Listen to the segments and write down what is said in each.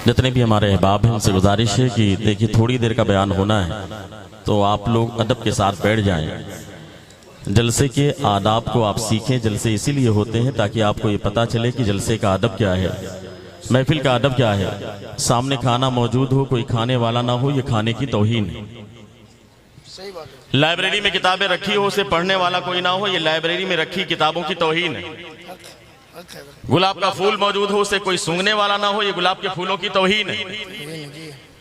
جتنے بھی ہمارے احباب ہیں ان سے گزارش ہے کہ دیکھیے تھوڑی دیر کا بیان ہونا ہے تو آپ لوگ ادب کے ساتھ بیٹھ جائیں. جلسے کے آداب کو آپ سیکھیں. جلسے اسی لیے ہوتے ہیں تاکہ آپ کو یہ پتہ چلے کہ جلسے کا ادب کیا ہے, محفل کا ادب کیا ہے. سامنے کھانا موجود ہو, کوئی کھانے والا نہ ہو, یہ کھانے کی توہین ہے. لائبریری میں کتابیں رکھی ہو, اسے پڑھنے والا کوئی نہ ہو, یہ لائبریری میں رکھی کتابوں کی توہین ہے. گلاب کا پھول موجود ہو, اسے کوئی سونگھنے والا نہ ہو, یہ گلاب کے پھولوں کی توہین ہے.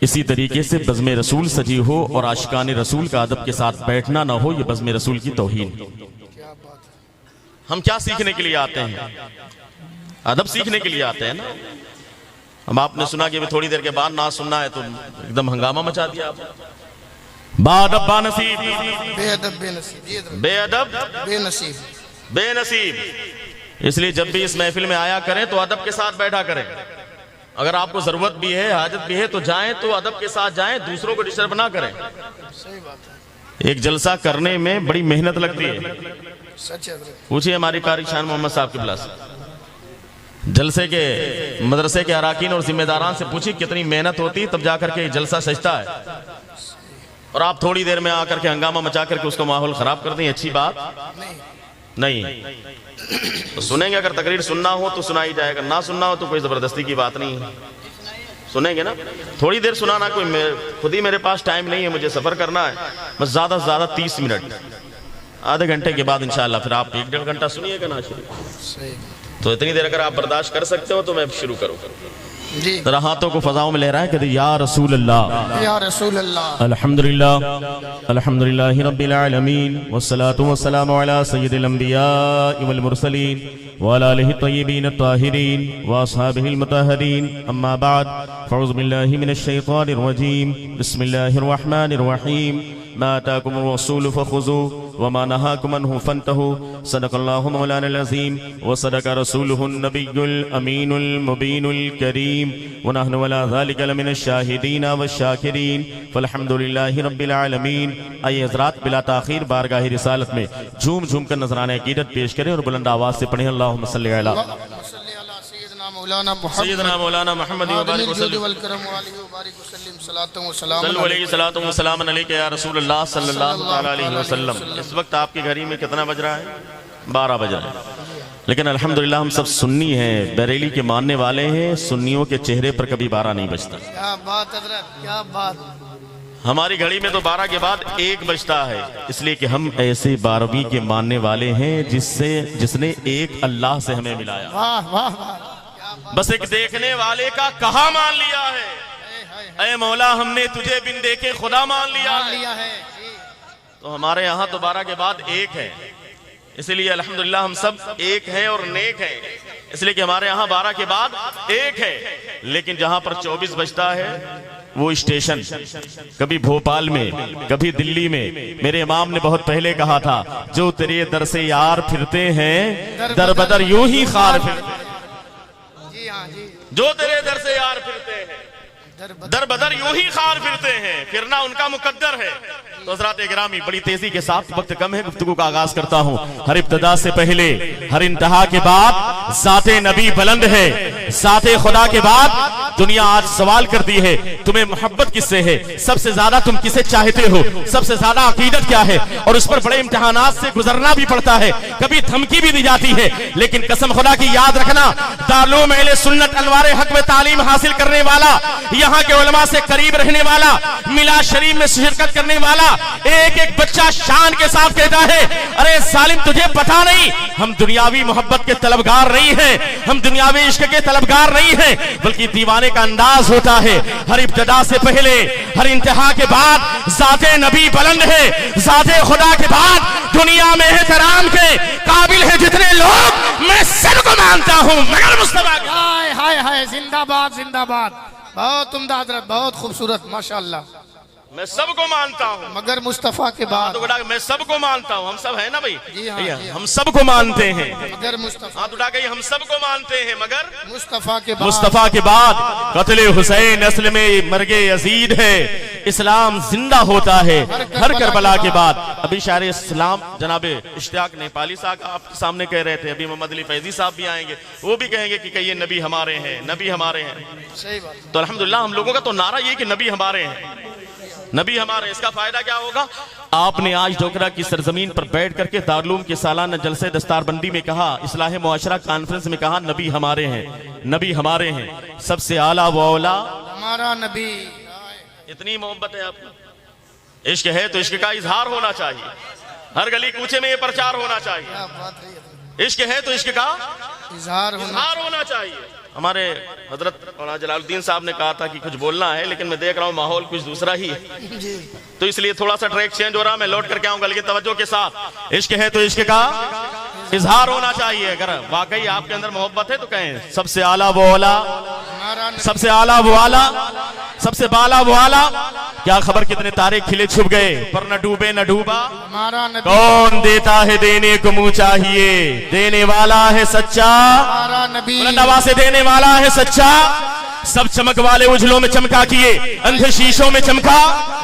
اسی طریقے سے بزم رسول سجی ہو اور عاشقان رسول کا ادب کے ساتھ بیٹھنا نہ ہو, یہ بزم رسول کی توہین. ہم کیا سیکھنے کے لیے آتے ہیں؟ ادب سیکھنے کے لیے آتے ہیں نا. اب آپ نے سنا کہ تھوڑی دیر کے بعد نہ سننا ہے تو ایک دم ہنگامہ مچا دیا آپ. بادب با نصیب, بے ادب بے نصیب, بے ادب بے نصیب, بے نصیب. اس لیے جب بھی اس محفل میں آیا کریں تو ادب کے ساتھ بیٹھا کریں. اگر آپ کو ضرورت بھی ہے, حاجت بھی ہے تو جائیں تو ادب کے ساتھ جائیں, دوسروں کو ڈسٹرب نہ کریں. ایک جلسہ کرنے میں بڑی محنت لگتی ہے. پوچھئے ہماری قاری شان محمد صاحب قبلہ سے, جلسے کے مدرسے کے اراکین اور ذمہ داران سے پوچھئے کتنی محنت ہوتی تب جا کر کے جلسہ سجتا ہے, اور آپ تھوڑی دیر میں آ کر کے ہنگامہ مچا کر کے اس کو ماحول خراب کر دیں. اچھی بات نہیں. تو سنیں گے, اگر تقریر سننا ہو تو سنائی جائے گا, نہ سننا ہو تو کوئی زبردستی کی بات نہیں ہے. سنیں گے نا, تھوڑی دیر سنانا, کوئی خود ہی میرے پاس ٹائم نہیں ہے, مجھے سفر کرنا ہے, بس زیادہ سے زیادہ 30 منٹ, آدھے گھنٹے کے بعد انشاءاللہ پھر آپ 1-1.5 گھنٹہ سنیے گا نا شروع. تو اتنی دیر اگر آپ برداشت کر سکتے ہو تو میں شروع کروں. ذرا ہاتھوں کو فضاؤں میں لے رہا ہے کہ یا رسول اللہ, یا رسول اللہ. الحمدللہ, الحمدللہ رب العالمین, والصلاة والسلام علی سید الانبیاء والمرسلین وعلی آلہ الطیبین الطاہرین واصحابہ المطہرین. اما بعد, فاعوذ باللہ من الشیطان الرجیم, بسم اللہ الرحمن الرحیم. ما آتاکم الرسول فخذوه وما نهاكم عنه فانتهوا. صدق اللہ مولانا العظیم وصدق رسولہ النبی الامین المبین الکریم, ونحن ولا ذلك لمن الشاہدین والشاکرین, فالحمد للہ رب العالمین. آئیے حضرات بلا تاخیر بارگاہ رسالت میں جھوم جھوم کر نذرانہ عقیدت پیش کریں اور بلند آواز سے پڑھیں اللہم صلی علی سیدنا مولانا محمد وبارک وسلم, صلو علیہ الصلوۃ والسلام علیک یا رسول اللہ صلی اللہ علیہ وسلم. اس وقت آپ کی گھڑی میں کتنا بج رہا ہے؟ 12 بج رہا ہے. لیکن الحمدللہ ہم سب سنی ہیں, بریلی کے ماننے والے ہیں. سنیوں کے چہرے پر کبھی 12 نہیں بجتا. کیا بات حضرت, کیا بات. ہماری گھڑی میں تو 12 کے بعد 1 بجتا ہے, اس لیے کہ ہم ایسے 12ویں کے ماننے والے ہیں جس نے ایک اللہ سے ہمیں ملایا. واہ واہ واہ, بس ایک دیکھنے والے کا کہا مان لیا ہے, اے مولا ہم نے تجھے بن دیکھے خدا مان لیا ہے. تو ہمارے یہاں تو 12 کے بعد 1 ہے, اس لیے الحمدللہ ہم سب ایک ہیں اور نیک ہیں, اس لیے کہ ہمارے یہاں 12 کے بعد 1 ہے. لیکن جہاں پر 24 بجتا ہے وہ اسٹیشن, کبھی بھوپال میں کبھی دلی میں. میرے امام نے بہت پہلے کہا تھا, جو تیرے در سے یار پھرتے ہیں در بدر یوں ہی خار پھرتے ہیں. جو تیرے در سے یار پھرتے ہیں در بدر یوں ہی خار پھرتے ہیں, پھرنا ان کا مقدر ہے. تو حضرات اکرامی بڑی تیزی کے ساتھ, وقت کم ہے, گفتگو کا آغاز کرتا ہوں. ہر ابتدا سے پہلے ہر انتہا کے بعد ذات نبی بلند ہے, ذات خدا کے بعد دنیا آج سوال کرتی ہے تمہیں محبت کس سے ہے, سب سے زیادہ تم کسے چاہتے ہو, سب سے زیادہ عقیدت کیا ہے. اور اس پر بڑے امتحانات سے گزرنا بھی پڑتا ہے, کبھی دھمکی بھی دی جاتی ہے. لیکن قسم خدا کی یاد رکھنا, دارالعلوم اہل سنت انوار حق میں تعلیم حاصل کرنے والا, یہاں کے علماء سے قریب رہنے والا, میلاد شریف میں شرکت کرنے والا ایک ایک بچہ شان کے ساتھ کہتا ہے, ارے ظالم تجھے پتا نہیں, ہم دنیاوی محبت کے طلبگار نہیں ہیں, ہم دنیاوی عشق کے طلبگار نہیں ہیں, بلکہ دیوانے کا انداز ہوتا ہے. ہر ابتدا سے پہلے ہر انتہا کے بعد ذات نبی بلند ہے, ذات خدا کے بعد دنیا میں احترام کے قابل ہے جتنے لوگ, میں سب کو مانتا ہوں مگر مصطفیٰ. ہائے ہائے ہائے, زندہ باد زندہ باد. بہت عمدہ حضرت, بہت خوبصورت, ماشاءاللہ. میں سب کو مانتا ہوں مگر مصطفیٰ کے بعد ہاتھ اٹھا کے میں سب کو مانتا ہوں. ہم سب ہیں نا بھائی, جی ہاں, جی ہاں. ہم سب کو مانتے ہیں. مگر مصطفیٰ ہاتھ اٹھا کے ہم سب کو مانتے ہیں مگر مصطفیٰ کے بعد مصطفیٰ کے بعد قتل حسین اصل میں مرگ یزید ہے. اسلام زندہ ہوتا ہے ہر کربلا کے بعد. ابھی شاعر اسلام جناب اشتیاق نیپالی صاحب آپ کے سامنے کہہ رہے تھے, ابھی محمد علی فیضی صاحب بھی آئیں گے, وہ بھی کہیں گے کہ یہ نبی ہمارے ہیں, نبی ہمارے ہیں. صحیح بات. تو الحمدللہ ہم لوگوں کا تو نعرہ یہ کہ نبی ہمارے ہیں, نبی ہمارے. اس کا فائدہ کیا ہوگا؟ آپ نے آج ڈھوکرا کی سرزمین پر بیٹھ کر کے دارالعلوم کے سالانہ جلسے دستار بندی میں کہا, اصلاح معاشرہ کانفرنس میں کہا, نبی ہمارے ہیں, نبی ہمارے ہیں, سب سے اعلیٰ و اولا ہمارا نبی. اتنی محبت ہے آپ کو. عشق ہے تو عشق کا اظہار ہونا چاہیے, ہر گلی کوچے میں یہ پرچار ہونا چاہیے. کیا بات ہے, عشق ہے تو عشق کا اظہار ہونا. اظہار ہونا چاہیے. ہمارے حضرت مولانا جلال الدین صاحب نے کہا تھا کہ کچھ بولنا ہے, لیکن میں دیکھ رہا ہوں ماحول کچھ دوسرا ہی ہے, جی تو اس لیے تھوڑا سا ٹریک چینج ہو رہا. میں لوٹ کر کے آؤں گا لیکن توجہ کے ساتھ. عشق ہے تو عشق کا اظہار ہونا چاہیے. اگر واقعی آپ کے اندر محبت ہے تو کہیں سب سے اعلیٰ وہ اولا, ہمارا نبی. سب سے اعلیٰ وہ اعلیٰ, سب سے بالا وہ اعلیٰ. کیا خبر کتنے تارے کھلے چھپ گئے پر نہ ڈوبے نہ ڈوبا. ہمارا نبی. کون دیتا ہے دینے کو منہ چاہیے, دینے والا ہے سچا, ہمارا نبی. بلند آواز سے دینے والا ہے سچا. سب چمک والے اجلوں میں چمکا کیے, اندھے شیشوں میں چمکا,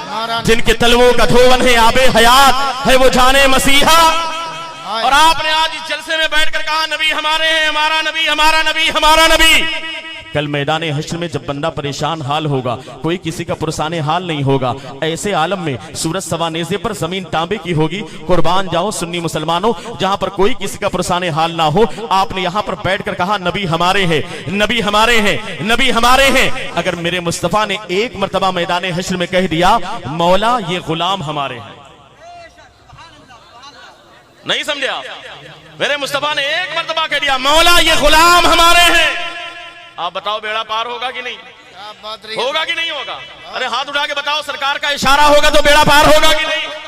ہمارا جن کے تلووں کا دھون ہے آب حیات ہے وہ جانے مسیحا. اور آپ نے آج اس جلسے میں بیٹھ کر کہا نبی ہمارے ہیں, ہمارا نبی, ہمارا نبی, ہمارا نبی. کل میدان حشر میں جب بندہ پریشان حال ہوگا, کوئی کسی کا پرسان حال نہیں ہوگا, ایسے عالم میں سورج سوا نیزے پر زمین تانبے کی ہوگی. قربان جاؤ سنی مسلمانوں, جہاں پر کوئی کسی کا پرسان حال نہ ہو, آپ نے یہاں پر بیٹھ کر کہا نبی ہمارے ہیں, نبی ہمارے ہیں, نبی ہمارے ہیں. اگر میرے مصطفیٰ نے ایک مرتبہ میدان حشر میں کہہ دیا مولا یہ غلام ہمارے ہیں, نہیں سمجھے آپ, میرے مصطفیٰ نے ایک مرتبہ کہہ دیا مولا یہ غلام ہمارے ہیں, آپ بتاؤ بیڑا پار ہوگا کہ نہیں, کیا بات رہی. ہوگا کہ نہیں ہوگا؟ ارے ہاتھ اٹھا کے بتاؤ, سرکار کا اشارہ ہوگا تو بیڑا پار ہوگا کہ نہیں؟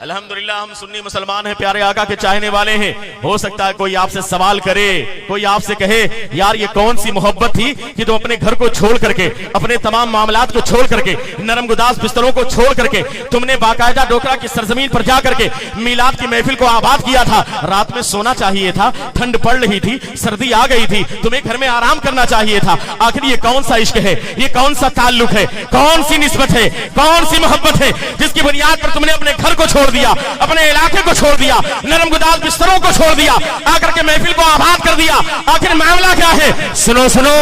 الحمدللہ ہم سنی مسلمان ہیں, پیارے آقا کے چاہنے والے ہیں. ہو سکتا ہے کوئی آپ سے سوال کرے, کوئی آپ سے کہے یار یہ کون سی محبت تھی کہ تم اپنے گھر کو چھوڑ کر کے, اپنے تمام معاملات کو چھوڑ کر کے, نرم گداز بستروں کو چھوڑ کر کے تم نے باقاعدہ ڈھوکرا کی سرزمین پر جا کر کے میلاد کی محفل کو آباد کیا تھا. رات میں سونا چاہیے تھا, ٹھنڈ پڑ رہی تھی, سردی آ گئی تھی, تمہیں گھر میں آرام کرنا چاہیے تھا. آخر یہ کون سا عشق ہے, یہ کون سا تعلق ہے, کون سی نسبت ہے, کون سی محبت ہے جس کی بنیاد پر تم نے اپنے گھر کو چھوڑ دیا, اپنے علاقے کو چھوڑ دیا, نرم گداز بستروں کو چھوڑ دیا, آ کر کے محفل کو آباد کر دیا. آخر معاملہ کیا ہے؟ سنو سنو,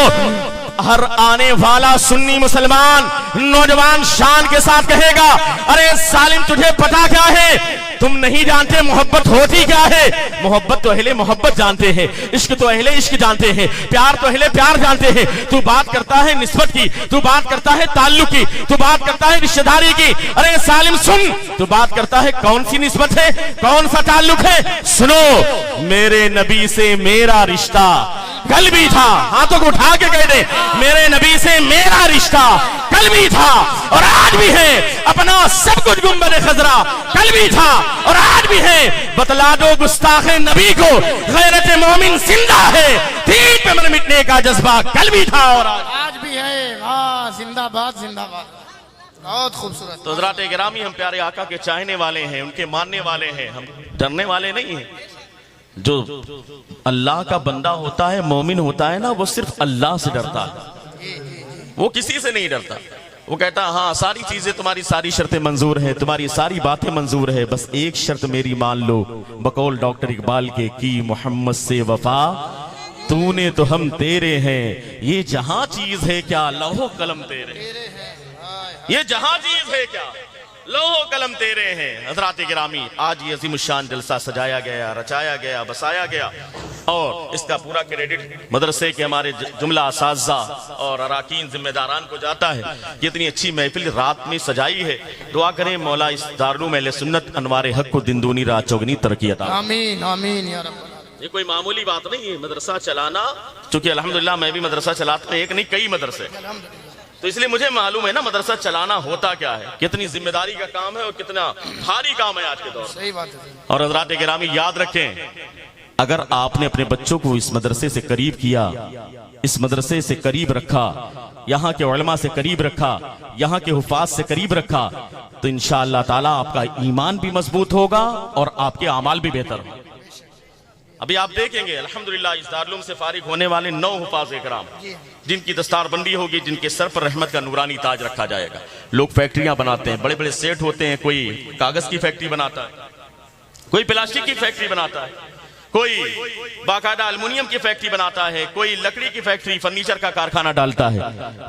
ہر آنے والا سنی مسلمان نوجوان شان کے ساتھ کہے گا ارے سالم تجھے پتا کیا ہے, تم نہیں جانتے محبت ہوتی کیا ہے. محبت تو اہل محبت جانتے ہیں, عشق تو اہل عشق جانتے ہیں, پیار تو اہل پیار جانتے ہیں. تو بات کرتا ہے نسبت کی, تو بات کرتا ہے تعلق کی, تو بات کرتا ہے رشتہ داری کی. ارے سالم سن, تو بات کرتا ہے کون سی نسبت ہے, کون سا تعلق ہے. سنو, میرے نبی سے میرا رشتہ کل بھی تھا, ہاتھوں کو اٹھا کے کہہ دے میرے نبی سے میرا رشتہ کل بھی تھا اور آج بھی ہے. اپنا سب کچھ گنبد خضرا کل بھی تھا اور آج بھی ہے. بتلا دو گستاخ نبی کو غیرت مومن زندہ ہے, دین پہ مر مٹنے کا جذبہ کل بھی تھا اور آج بھی ہے. واہ, زندہ باد, زندہ باد. بہت خوبصورت. تو حضرات گرامی, ہم پیارے آقا کے چاہنے والے ہیں, ان کے ماننے والے ہیں, ہم ڈرنے والے نہیں ہیں. جو اللہ کا بندہ ہوتا ہے, مومن ہوتا ہے نا, وہ صرف اللہ سے ڈرتا ہے, وہ کسی سے نہیں ڈرتا. وہ کہتا ہے ہاں ساری چیزیں تمہاری ساری شرطیں منظور ہیں, تمہاری ساری باتیں منظور ہیں, بس ایک شرط میری مان لو. بقول ڈاکٹر اقبال کے کی محمد سے وفا, تو نے تو ہم تیرے ہیں, یہ جہاں چیز ہے کیا لوح و قلم تیرے, یہ جہاں چیز ہے کیا لوح و قلم تیرے ہیں. حضرات گرامی, آج یہ عظیم الشان جلسہ سجایا گیا, رچایا گیا, بسایا گیا, اور اس کا پورا کریڈٹ مدرسے کے ہمارے جملہ اساتذہ اور اراکین ذمہ داران کو جاتا ہے. یہ اتنی اچھی محفل رات میں سجائی ہے. دعا کریں مولا اس دارالعلوم اہل سنت انوار حق کو دن دونی رات چوگنی ترقی عطا. آمین آمین یا رب. یہ کوئی معمولی بات نہیں ہے مدرسہ چلانا, چونکہ الحمدللہ میں بھی مدرسہ چلاتا ہوں, ایک نہیں کئی مدرسے, تو اس لیے مجھے معلوم ہے نا مدرسہ چلانا ہوتا کیا ہے, کتنی ذمہ داری کا کام ہے اور کتنا بھاری کام ہے آج کے دور میں. صحیح بات ہے. اور حضرات گرامی یاد رکھیں, اگر آپ نے اپنے بچوں کو اس مدرسے سے قریب کیا اس مدرسے سے قریب رکھا، یہاں کے علماء سے قریب رکھا، یہاں کے حفاظ سے قریب رکھا، تو انشاءاللہ تعالیٰ آپ کا ایمان بھی مضبوط ہوگا اور آپ کے اعمال بھی بہتر ہوں۔ ابھی آپ دیکھیں گے الحمدللہ اس دارالعلوم سے فارغ ہونے والے 9 حفاظ اکرام جن کی دستار بندی ہوگی، جن کے سر پر رحمت کا نورانی تاج رکھا جائے گا۔ لوگ فیکٹریاں بناتے ہیں، بڑے بڑے سیٹ ہوتے ہیں، کوئی کاغذ کی فیکٹری بناتا ہے، کوئی پلاسٹک کی فیکٹری بناتا ہے، کوئی باقاعدہ الومنیم کی فیکٹری بناتا ہے، کوئی لکڑی کی فیکٹری فرنیچر کا کارخانہ ڈالتا ہے۔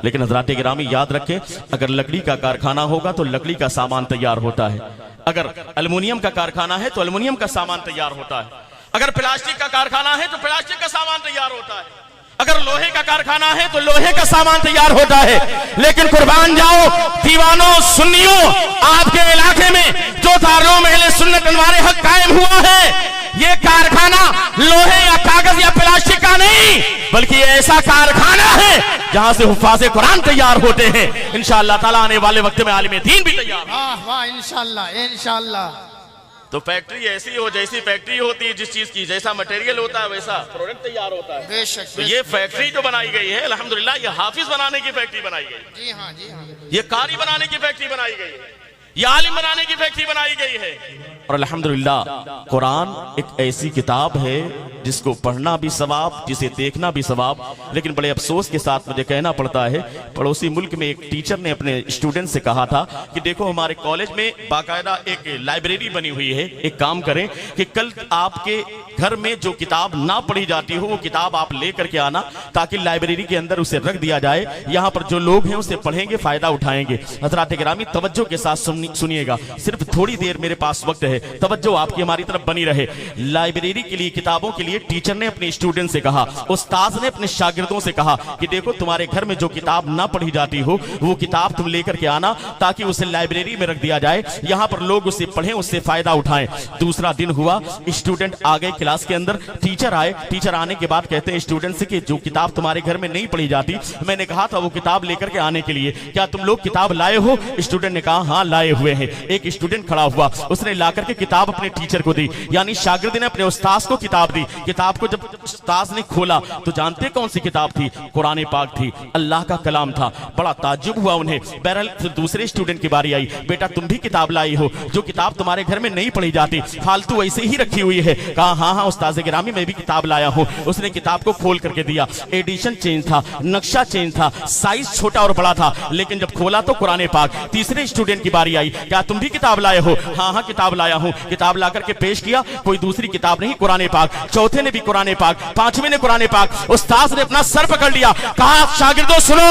لیکن حضرات گرامی یاد رکھیں، اگر لکڑی کا کارخانہ ہوگا تو لکڑی کا سامان تیار ہوتا ہے، اگر الومنیم کا کارخانہ ہے تو الومنیم کا سامان تیار ہوتا ہے، اگر پلاسٹک کا کارخانہ ہے تو پلاسٹک کا سامان تیار ہوتا ہے، اگر لوہے کا کارخانہ ہے تو لوہے کا سامان تیار ہوتا ہے۔ لیکن قربان جاؤ دیوانوں سنیوں، آپ کے علاقے میں جو دارالعلوم اہل سنت انوار حق قائم ہوا ہے، یہ کارخانہ لوہے یا کاغذ یا پلاسٹک کا نہیں بلکہ یہ ایسا کارخانہ ہے جہاں سے حفاظ قرآن تیار ہوتے ہیں۔ انشاءاللہ تعالیٰ آنے والے وقت میں عالم دین بھی تیار ہیں۔ واہ واہ، انشاءاللہ انشاءاللہ۔ تو فیکٹری ایسی ہو جیسی فیکٹری ہوتی ہے، جس چیز کی جیسا مٹیریل ہوتا ہے ویسا پروڈکٹ تیار ہوتا ہے۔ بے شک تو یہ فیکٹری جو بنائی گئی ہے الحمدللہ، یہ حافظ بنانے کی فیکٹری بنائی گئی، جی ہاں جی ہاں، یہ قاری بنانے کی فیکٹری بنائی گئی ہے، یہ عالم بنانے کی فیکٹری بنائی گئی ہے۔ اور الحمدللہ قرآن ایک ایسی کتاب ہے جس کو پڑھنا بھی ثواب، جسے دیکھنا بھی ثواب۔ لیکن بڑے افسوس کے ساتھ مجھے کہنا پڑتا ہے، پڑوسی ملک میں ایک ٹیچر نے اپنے اسٹوڈنٹ سے کہا تھا کہ دیکھو ہمارے کالج میں باقاعدہ ایک لائبریری بنی ہوئی ہے، ایک کام کریں کہ کل آپ کے گھر میں جو کتاب نہ پڑھی جاتی ہو وہ کتاب آپ لے کر کے آنا تاکہ لائبریری کے اندر اسے رکھ دیا جائے، یہاں پر جو لوگ ہیں اسے پڑھیں گے، فائدہ اٹھائیں گے۔ حضرات گرامی توجہ کے ساتھ سنیے گا، صرف تھوڑی دیر میرے پاس وقت ہے، توجہ آپ کی ہماری طرف بنی رہے۔ لائبریری کے لیے، کتابوں کے لیے ٹیچر نے اپنے اسٹوڈنٹ سے کہا، استاذ نے اپنے شاگردوں سے کہا کہ دیکھو تمہارے گھر میں جو کتاب نہ پڑھی جاتی ہو وہ کتاب تم لے کر کے آنا تاکہ اسے لائبریری میں رکھ دیا جائے، یہاں پر لوگ اسے پڑھیں، اس سے فائدہ اٹھائیں۔ دوسرا دن ہوا، اسٹوڈنٹ آ گئے کلاس کے اندر، ٹیچر آئے، ٹیچر آنے کے بعد کہتے ہیں اسٹوڈنٹ سے کہ جو کتاب تمہارے گھر میں نہیں پڑھی جاتی، میں نے کہا تھا وہ کتاب لے کر کے آنے کے لیے، کیا تم لوگ کتاب لائے ہو؟ اسٹوڈنٹ نے کہا ہاں لائے ہوئے ہیں۔ ایک اسٹوڈنٹ کھڑا ہوا، اس نے لا کر کے کتاب اپنے ٹیچر کو دی، یعنی شاگرد نے اپنے استاذ کو کتاب دی۔ کتاب کو جب استاذ نے کھولا تو جانتے کون سی کتاب تھی؟ قرآن پاک تھی، اللہ کا کلام تھا۔ بڑا تعجب ہوا انہیں۔ بہرحال پھر دوسرے اسٹوڈنٹ کی باری آئی، بیٹا تم بھی کتاب لائی ہو جو کتاب تمہارے گھر میں نہیں پڑھی جاتی، فالتو ایسے ہی رکھی ہوئی ہے؟ کہا ہاں ہاں استاذ گرامی میں بھی کتاب لایا ہوں۔ اس نے کتاب کو کھول کر کے دیا، ایڈیشن چینج تھا، نقشہ چینج تھا، سائز چھوٹا اور بڑا تھا، لیکن جب کھولا تو قرآن پاک۔ تیسرے اسٹوڈنٹ کی باری آئی، کیا تم بھی کتاب لائے ہو؟ ہاں ہاں کتاب لایا ہوں۔ کتاب لا کر کے پیش کیا، کوئی دوسری کتاب نہیں، قرآن پاک۔ چوتھے نے بھی قرآن پاک، پانچویں نے قرآن پاک۔ استاذ نے اپنا سر پکڑ لیا، کہا شاگردوں سنو،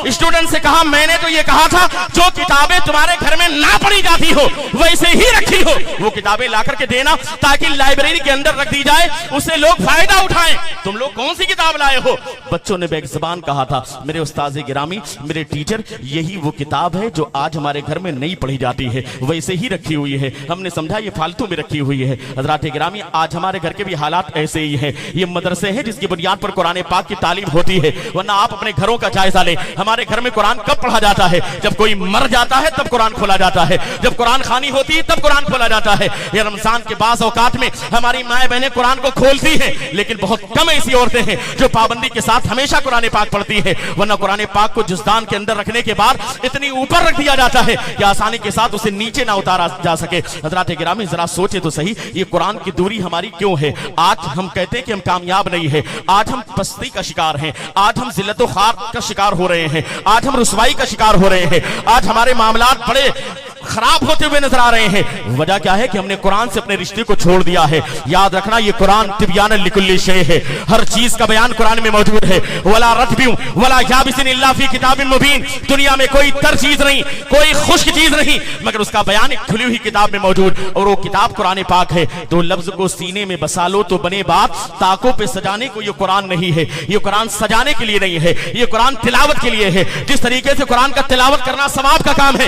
اسٹوڈنٹ سے کہا میں نے تو یہ کہا تھا جو کتابیں تمہارے گھر میں نہ پڑھی جاتی ہو ویسے ہی رکھی ہو، وہ کتابیں لا کر کے دینا تاکہ لائبریری کے اندر رکھ دی جائے، اسے لوگ فائدہ اٹھائیں۔ تم لوگ کون سی کتاب لائے ہو؟ بچوں نے بیک زبان کہا تھا میرے استاذ گرامی، میرے ٹیچر، یہی وہ کتاب ہے جو آج ہمارے گھر میں نہیں پڑھی جاتی ہے، ویسے ہی رکھی ہوئی ہے، ہم نے سمجھا یہ فالتو میں رکھی ہوئی ہے۔ حضرات گرامی آج ہمارے گھر کے بھی حالات ایسے ہی ہیں، یہ مدرسے ہیں جس کی بنیاد پر قرآن پاک کی تعلیم ہوتی ہے، ورنہ آپ اپنے گھروں کا جائزہ لیں، ہمارے گھر میں قرآن کب پڑھا جاتا ہے؟ جب کوئی مر جاتا ہے تب قرآن کھولا جاتا ہے، جب قرآن خوانی ہوتی ہے تب قرآن کھولا جاتا ہے۔ یہ رمضان کے بعض اوقات میں ہماری مائیں بہنیں قرآن کو کھولتی ہیں، لیکن بہت کم ایسی عورتیں ہیں جو پابندی کے ساتھ ہمیشہ قرآن پاک پڑھتی ہیں، ورنہ قرآن پاک کو جزدان کے اندر رکھنے کے بعد اتنی اوپر رکھ دیا جاتا ہے کہ آسانی کے ساتھ اسے نیچے نہ اتارا جا سکے۔ حضرات گرامی ذرا سوچے تو صحیح، یہ قرآن کی دوری ہماری کیوں ہے؟ آج ہم کہتے ہیں کہ ہم کامیاب نہیں ہیں، آج ہم پستی کا شکار ہیں، آج ہم ذلت و خوار کا شکار ہو رہے ہیں، آج ہم رسوائی کا شکار ہو رہے ہیں، آج ہمارے معاملات بڑے خراب ہوتے ہوئے نظر آ رہے ہیں۔ وجہ کیا ہے کہ ہم نے قرآن سے اپنے رشتے کو چھوڑ دیا ہے۔ یاد رکھنا یہ قرآن تبیان لکل شیء ہے، ہر چیز کا بیان قرآن میں موجود ہے۔ ولا رطب ولا یابس الا فی کتاب مبین، دنیا میں کوئی تر چیز نہیں، کوئی خشک چیز نہیں مگر اس کا بیان ایک کھلی ہوئی کتاب میں موجود، اور وہ کتاب قرآن پاک ہے۔ تو لفظ کو سینے میں بسا لو تو بنے بات، تاکوں پہ سجانے کو یہ قرآن نہیں ہے، یہ قرآن سجانے کے لیے نہیں ہے، یہ قرآن تلاوت کے لیے ہے۔ جس طریقے سے قرآن کا تلاوت کرنا ثواب کا کام ہے،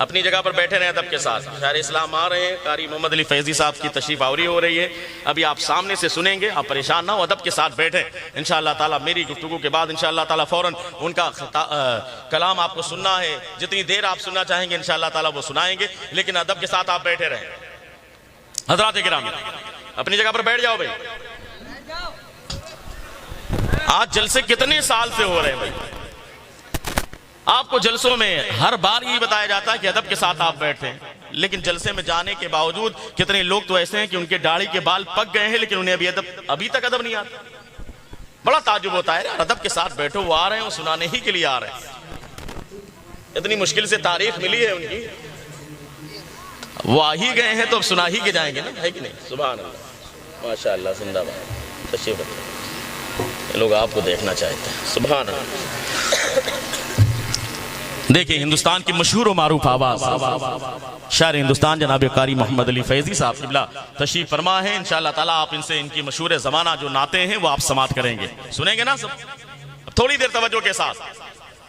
اپنی جگہ پر بیٹھے رہیں ادب کے ساتھ. شاعر اسلام آ رہے ہیں, قاری محمد علی فیضی صاحب کی تشریف آوری ہو رہی ہے. ابھی آپ سامنے سے سنیں گے, آپ پریشان نہ ہو, ادب کے ساتھ بیٹھیں. انشاءاللہ تعالیٰ میری گفتگو کے بعد انشاءاللہ تعالیٰ فوراً ان کا کلام آپ کو سننا ہے. جتنی دیر آپ سننا چاہیں گے انشاءاللہ تعالیٰ وہ سنائیں گے, لیکن ادب کے ساتھ آپ بیٹھے رہیں. حضرات گرامی اپنی جگہ پر بیٹھ جاؤ بھائی. آج جلسے کتنے سال سے ہو رہے ہیں بھائی؟ آپ کو جلسوں میں ہر بار یہ بتایا جاتا ہے کہ ادب کے ساتھ آپ بیٹھتے ہیں, لیکن جلسے میں جانے کے باوجود کتنے لوگ تو ایسے ہیں کہ ان کے داڑھی کے بال پک گئے ہیں, لیکن انہیں ابھی تک ادب نہیں آتا. بڑا تعجب ہوتا ہے, ادب کے ساتھ بیٹھو, وہ آ رہے ہیں, وہ سنانے ہی کے لیے آ رہے ہیں. اتنی مشکل سے تاریخ ملی ہے ان کی, وہ آ ہی گئے ہیں تو اب سنا ہی کے جائیں گے نا, ہے کہ نہیں؟ سبحان اللہ, ماشاءاللہ, زندہ باد. تشریف رکھیں, یہ لوگ آپ کو دیکھنا چاہتے ہیں. سبحان اللہ. دیکھیں ہندوستان کی مشہور و معروف آواز شاعر ہندوستان جناب قاری محمد علی فیضی صاحب قبلہ تشریف فرما ہے. انشاءاللہ تعالیٰ آپ ان سے ان کی مشہور زمانہ جو نعتیں ہیں وہ آپ سماعت کریں گے. سنیں گے نا سب؟ اب تھوڑی دیر توجہ کے ساتھ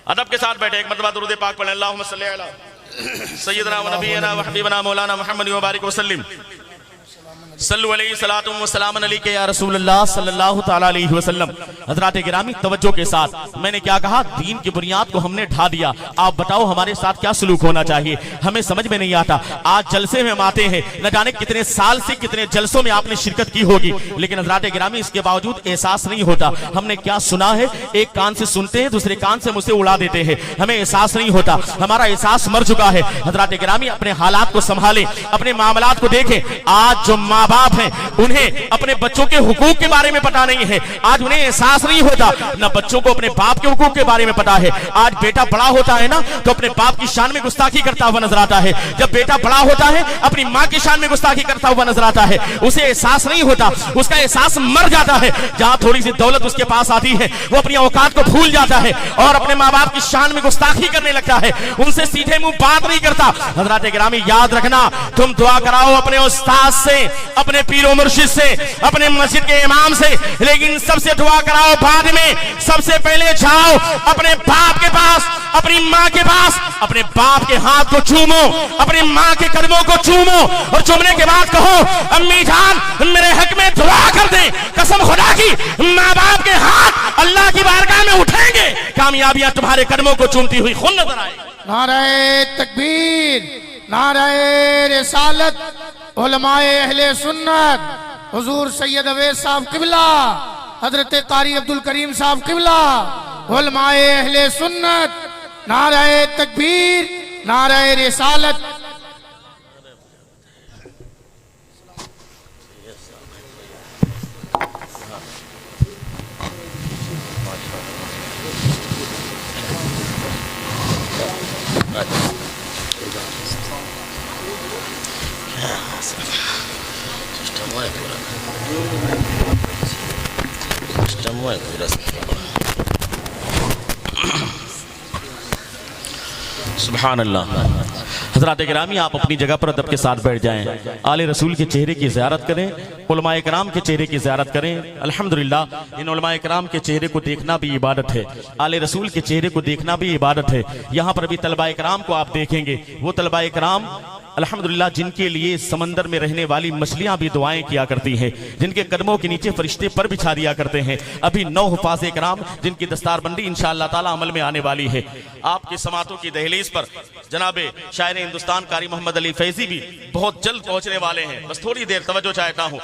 ادب کے ساتھ بیٹھے, ایک مرتبہ درود پاک پڑھیں. اللہم صلی علی سیدنا و نبینا و حبیبنا مولانا محمد و بارک وسلم. صلو علیہ الصلوۃ والسلام علیک یا رسول اللہ صلی اللہ تعالیٰ علیہ وسلم. حضرات گرامی توجہ کے ساتھ, میں نے کیا کہا, دین کی بنیاد کو ہم نے ڈھا دیا. آپ بتاؤ ہمارے ساتھ کیا سلوک ہونا چاہیے, ہمیں سمجھ میں نہیں آتا. آج جلسے میں ہم آتے ہیں, نہ جانے کتنے سال سے کتنے جلسوں میں آپ نے شرکت کی ہوگی, لیکن حضرات گرامی اس کے باوجود احساس نہیں ہوتا ہم نے کیا سنا ہے. ایک کان سے سنتے ہیں, دوسرے کان سے مجھ سے اڑا دیتے ہیں, ہمیں احساس نہیں ہوتا. ہمارا احساس مر چکا ہے. حضرات گرامی اپنے حالات کو سنبھالیں, اپنے معاملات کو دیکھیں. آج جو ماں باپ ہیں انہیں اپنے بچوں کے حقوق کے بارے میں پتا نہیں ہے. آج انہیں احساس نہیں ہوتا, نہ بچوں کو اپنے باپ کے حقوق کے بارے میں پتا ہے. آج بیٹا بڑا ہوتا ہے نا تو اپنے باپ کی شان میں گستاخی کرتا ہوا نظر آتا ہے. جب بیٹا بڑا ہوتا ہے اپنی ماں کی شان میں گستاخی کرتا ہوا نظر آتا ہے. اسے احساس نہیں ہوتا, اس کا احساس مر جاتا ہے. جہاں تھوڑی سی دولت اس کے پاس آتی ہے وہ اپنی اوقات کو بھول جاتا ہے اور اپنے ماں باپ کی شان میں گستاخی کرنے لگتا ہے, ان سے سیدھے منہ بات نہیں کرتا. حضرات گرامی یاد رکھنا, تم دعا کراؤ اپنے استاد سے, اپنے پیر و مرشد سے, اپنے مسجد کے امام سے, لیکن سب سے دعا کراؤ بعد میں. سب سے پہلے جاؤ اپنے باپ کے پاس, اپنی ماں کے پاس, اپنے باپ کے ہاتھ کو چومو, اپنی ماں کے قدموں کو چومو, اور چومنے کے بعد کہو امی جان میرے حق میں دعا کر دیں. قسم خدا کی ماں باپ کے ہاتھ اللہ کی بارگاہ میں اٹھیں گے, کامیابیاں تمہارے قدموں کو چومتی ہوئی خود نظر آئے. نعرہ تکبیر, نعرہ رسالت, علماء اہل سنت, حضور سید اویس صاحب قبلہ, حضرت قاری عبدالکریم صاحب قبلہ, علماء اہل سنت, نعرہ تکبیر, نعرہ رسالت. سبحان اللہ. حضرات گرامی آپ اپنی جگہ پر ادب کے ساتھ بیٹھ جائیں. آل رسول کے چہرے کی زیارت کریں, علماء کرام کے چہرے کی زیارت کریں. الحمدللہ ان علماء کرام کے چہرے کو دیکھنا بھی عبادت ہے, آل رسول کے چہرے کو دیکھنا بھی عبادت ہے. یہاں پر بھی طلباء کرام کو آپ دیکھیں گے, وہ طلباء کرام الحمدللہ جن کے لیے سمندر میں رہنے والی مچھلیاں بھی دعائیں کیا کرتی ہیں, جن کے قدموں کے نیچے فرشتے پر بچھا دیا کرتے ہیں. ابھی 9 حفاظ کرام جن کی دستار بندی انشاءاللہ تعالی عمل میں آنے والی ہے. آپ کی سماعتوں کی دہلیز پر جناب شاعر ہندوستان قاری محمد علی فیضی بھی بہت جلد پہنچنے والے ہیں. بس تھوڑی دیر توجہ چاہتا ہوں.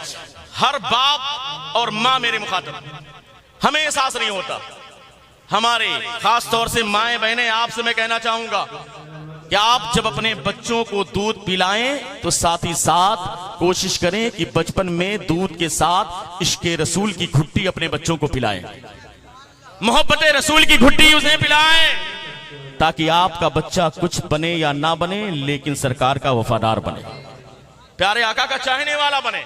ہر باپ اور ماں میرے مخاطب, ہمیں احساس نہیں ہوتا. ہمارے خاص طور سے مائیں بہنیں, آپ سے میں کہنا چاہوں گا کہ آپ جب اپنے بچوں کو دودھ پلائیں تو ساتھ ہی ساتھ کوشش کریں کہ بچپن میں دودھ کے ساتھ عشق رسول کی گھٹی اپنے بچوں کو پلائیں, محبت رسول کی گھٹی اسے پلائیں, تاکہ آپ کا بچہ کچھ بنے یا نہ بنے لیکن سرکار کا وفادار بنے, پیارے آقا کا چاہنے والا بنے.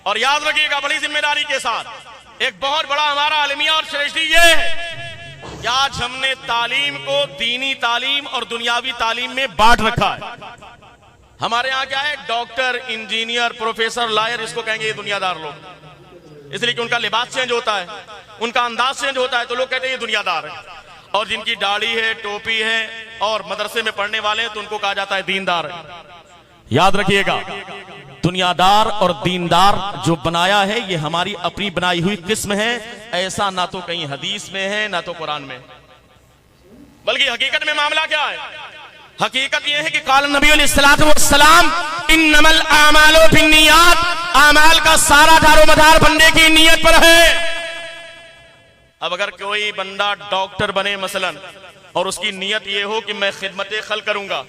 اور یاد رکھیے گا بڑی ذمہ داری کے ساتھ, ایک بہت بڑا ہمارا عالمیہ اور شریشتی یہ ہے کہ آج ہم نے تعلیم کو دینی تعلیم اور دنیاوی تعلیم میں بانٹ رکھا ہے. ہمارے ہاں کیا ہے, ڈاکٹر, انجینئر, پروفیسر, لائر, اس کو کہیں گے یہ دنیا دار لوگ, اس لیے کہ ان کا لباس چینج ہوتا ہے, ان کا انداز چینج ہوتا ہے, تو لوگ کہتے ہیں یہ دنیا دار ہے. اور جن کی داڑھی ہے، ٹوپی ہے اور مدرسے میں پڑھنے والے ہیں تو ان کو کہا جاتا ہے دیندار. یاد رکھیے گا، دنیا دار اور دیندار جو بنایا ہے یہ ہماری اپنی بنائی ہوئی قسم ہے. ایسا نہ تو کہیں حدیث میں ہے نہ تو قرآن میں، بلکہ حقیقت میں معاملہ کیا ہے؟ حقیقت یہ ہے کہ قال نبی علیہ الصلوۃ والسلام انما الاعمال بالنیات، اعمال کا سارا دار و مدار بندے کی نیت پر ہے. اب اگر کوئی بندہ ڈاکٹر بنے مثلا اور اس کی نیت یہ ہو کہ میں خدمت خلق کروں گا،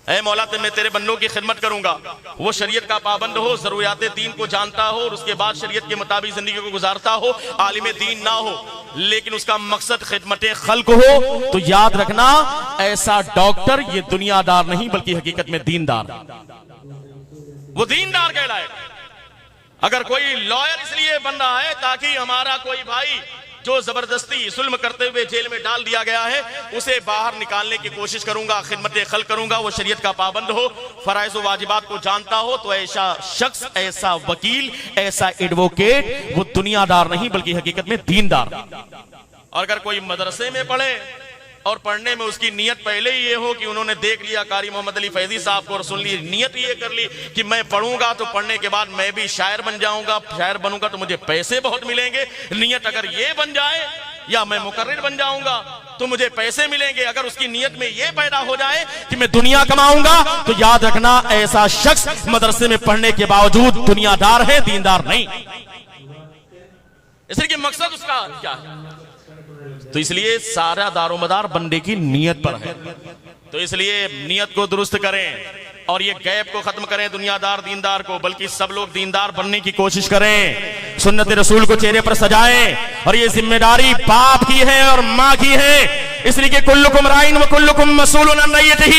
اے مولا میں تیرے بندوں کی خدمت کروں گا، وہ شریعت کا پابند ہو، ضروریات دین کو جانتا ہو اور اس کے بعد شریعت کے مطابق زندگی کو گزارتا ہو، عالم دین نہ ہو لیکن اس کا مقصد خدمت خلق ہو، تو یاد رکھنا ایسا ڈاکٹر یہ دنیا دار نہیں بلکہ حقیقت میں دیندار، وہ دیندار کہلائے. اگر کوئی لائر اس لیے بن رہا ہے تاکہ ہمارا کوئی بھائی جو زبردستی ظلم کرتے ہوئے جیل میں ڈال دیا گیا ہے اسے باہر نکالنے کی کوشش کروں گا، خدمت خلق کروں گا، وہ شریعت کا پابند ہو، فرائض و واجبات کو جانتا ہو، تو ایسا شخص، ایسا وکیل، ایسا ایڈوکیٹ وہ دنیا دار نہیں بلکہ حقیقت میں دیندار. اور اگر کوئی مدرسے میں پڑھے اور پڑھنے میں اس کی نیت پہلے ہی یہ ہو کہ انہوں نے دیکھ لیا قاری محمد علی فیضی صاحب کو اور سن لی، نیت یہ کر لی کہ میں پڑھوں گا تو پڑھنے کے بعد میں بھی شاعر بن جاؤں گا، شاعر بنوں گا تو مجھے پیسے بہت ملیں گے، نیت اگر یہ بن جائے، یا میں مقرر بن جاؤں گا تو مجھے پیسے ملیں گے، اگر اس کی نیت میں یہ پیدا ہو جائے کہ میں دنیا کماؤں گا، تو یاد رکھنا ایسا شخص مدرسے میں پڑھنے کے باوجود دنیا دار ہے، دیندار نہیں. اس لیے مقصد اس کا کیا ہے؟ تو اس لیے سارا دار و مدار بندے کی نیت پر ہے. تو اس لیے نیت کو درست کریں اور یہ گیپ کو ختم کریں دنیا دار دیندار کو، بلکہ سب لوگ دیندار بننے کی کوشش کریں، سنت رسول کو چہرے پر سجائیں. اور یہ ذمہ داری باپ کی ہے اور ماں کی ہے، اس لیے کہ کلکم رائن و کلکم مسئول عن رعیتہ،